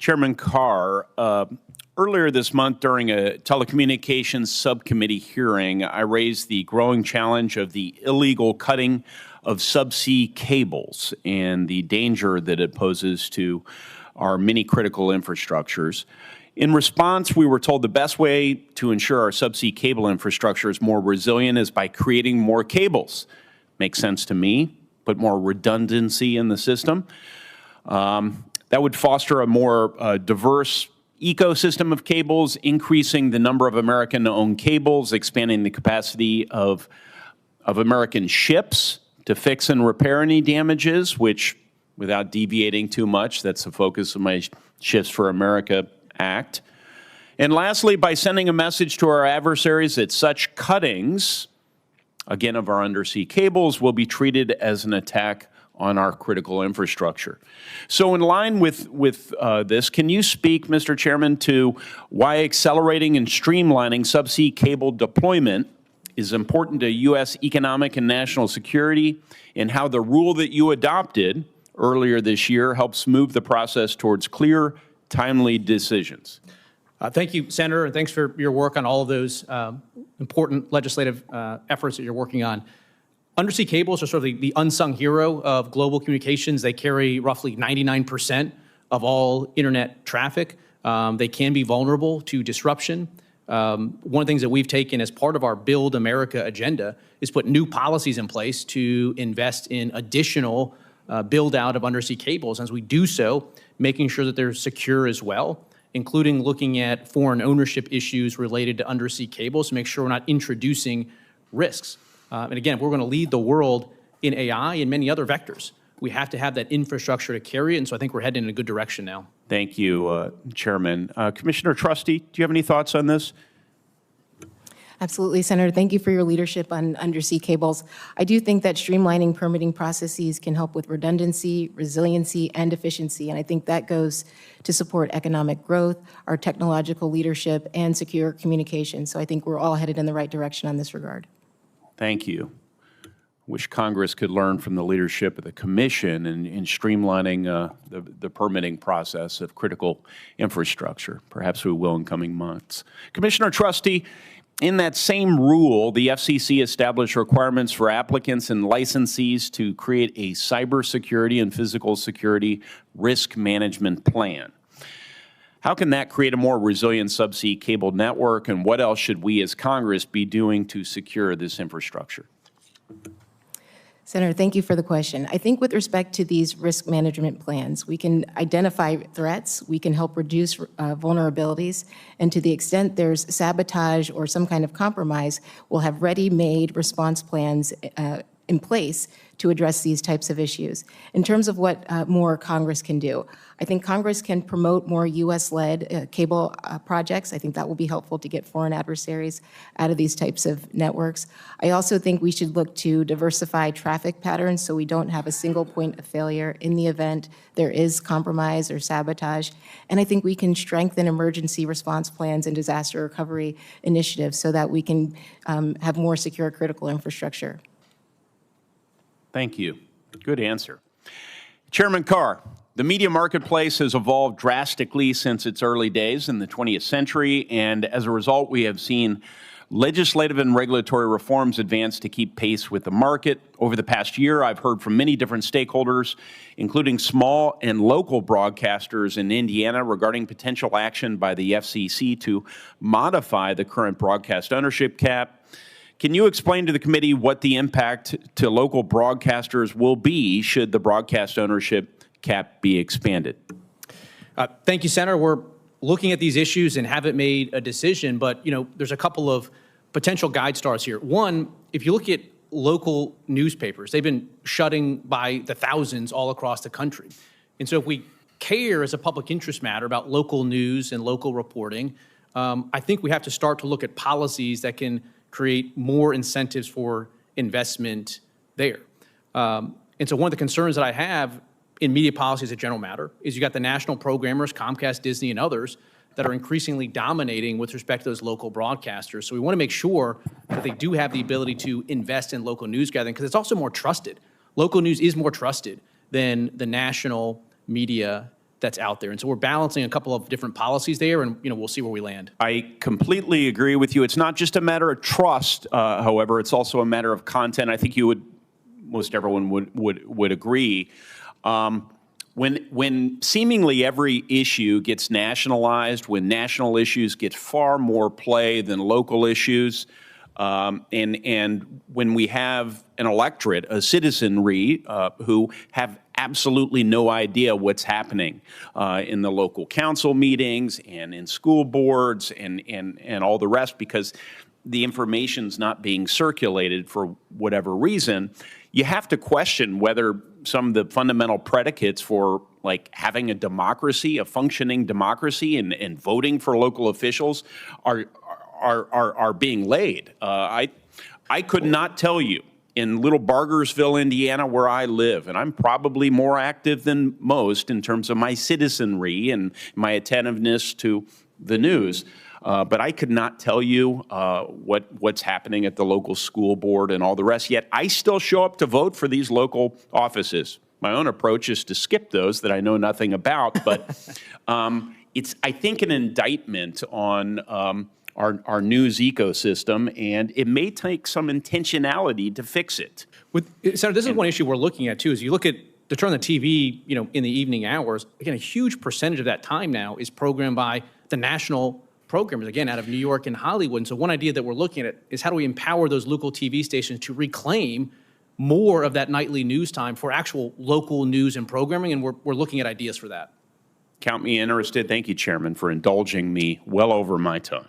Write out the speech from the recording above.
Chairman Carr, earlier this month during a telecommunications subcommittee hearing, I raised the growing challenge of the illegal cutting of subsea cables and the danger that it poses to our many critical infrastructures. In response, we were told the best way to ensure our subsea cable infrastructure is more resilient is by creating more cables. Makes sense to me, but more redundancy in the system. That would foster a more diverse ecosystem of cables, increasing the number of American-owned cables, expanding the capacity of American ships to fix and repair any damages, which, without deviating too much, that's the focus of my Ships for America Act. And lastly, by sending a message to our adversaries that such cuttings, again, of our undersea cables, will be treated as an attack on our critical infrastructure. So in line with this, can you speak, Mr. Chairman, to why accelerating and streamlining subsea cable deployment is important to U.S. economic and national security, and how the rule that you adopted earlier this year helps move the process towards clear, timely decisions? Thank you, Senator, and thanks for your work on all of those important legislative efforts that you're working on. Undersea cables are sort of the unsung hero of global communications. They carry roughly 99% of all internet traffic. They can be vulnerable to disruption. One of the things that we've taken as part of our Build America agenda is put new policies in place to invest in additional build out of undersea cables. As we do so, making sure that they're secure as well, including looking at foreign ownership issues related to undersea cables to make sure we're not introducing risks. And again, if we're going to lead the world in AI and many other vectors, we have to have that infrastructure to carry it, and so I think we're heading in a good direction now. Thank you, Chairman. Commissioner Trusty, do you have any thoughts on this? Absolutely, Senator. Thank you for your leadership on undersea cables. I do think that streamlining permitting processes can help with redundancy, resiliency, and efficiency, and I think that goes to support economic growth, our technological leadership, and secure communication. So I think we're all headed in the right direction on this regard. Thank you. Wish Congress could learn from the leadership of the Commission in streamlining the permitting process of critical infrastructure. Perhaps we will in coming months. Commissioner Trusty, in that same rule, the FCC established requirements for applicants and licensees to create a cybersecurity and physical security risk management plan. How can that create a more resilient subsea cable network, and what else should we as Congress be doing to secure this infrastructure? Senator, thank you for the question. I think with respect to these risk management plans, we can identify threats, we can help reduce vulnerabilities, and to the extent there's sabotage or some kind of compromise, we'll have ready-made response plans in place to address these types of issues. In terms of what more Congress can do, I think Congress can promote more U.S.-led cable projects. I think that will be helpful to get foreign adversaries out of these types of networks. I also think we should look to diversify traffic patterns so we don't have a single point of failure in the event there is compromise or sabotage. And I think we can strengthen emergency response plans and disaster recovery initiatives so that we can have more secure critical infrastructure. Thank you. Good answer. Chairman Carr, the media marketplace has evolved drastically since its early days in the 20th century, and as a result, we have seen legislative and regulatory reforms advance to keep pace with the market. Over the past year, I've heard from many different stakeholders, including small and local broadcasters in Indiana, regarding potential action by the FCC to modify the current broadcast ownership cap. Can you explain to the committee what the impact to local broadcasters will be should the broadcast ownership cap be expanded? Thank you, Senator. We're looking at these issues and haven't made a decision, but there's a couple of potential guide stars here. One, if you look at local newspapers, they've been shutting by the thousands all across the country. And so if we care as a public interest matter about local news and local reporting, I think we have to start to look at policies that can create more incentives for investment there. And so one of the concerns that I have in media policy as a general matter is you got the national programmers, Comcast, Disney, and others that are increasingly dominating with respect to those local broadcasters. So we want to make sure that they do have the ability to invest in local news gathering because it's also more trusted. Local news is more trusted than the national media that's out there. And so we're balancing a couple of different policies there, and we'll see where we land. I completely agree with you. It's not just a matter of trust, however, it's also a matter of content. I think most everyone would agree. When seemingly every issue gets nationalized, when national issues get far more play than local issues, and when we have an electorate, a citizenry who have absolutely no idea what's happening in the local council meetings and in school boards and all the rest, because the information's not being circulated for whatever reason, you have to question whether some of the fundamental predicates for like having a democracy, a functioning democracy, and voting for local officials are being laid. I could not tell you in Little Bargersville, Indiana, where I live, and I'm probably more active than most in terms of my citizenry and my attentiveness to the news. But I could not tell you what's happening at the local school board and all the rest. Yet I still show up to vote for these local offices. My own approach is to skip those that I know nothing about. But it's, I think, an indictment on our news ecosystem, and it may take some intentionality to fix it. Senator, this is one issue we're looking at too. Is you look at to turn the TV, in the evening hours. Again, a huge percentage of that time now is programmed by the national programmers, again, out of New York and Hollywood. And so one idea that we're looking at is how do we empower those local TV stations to reclaim more of that nightly news time for actual local news and programming, and we're looking at ideas for that. Count me interested. Thank you, Chairman, for indulging me well over my time.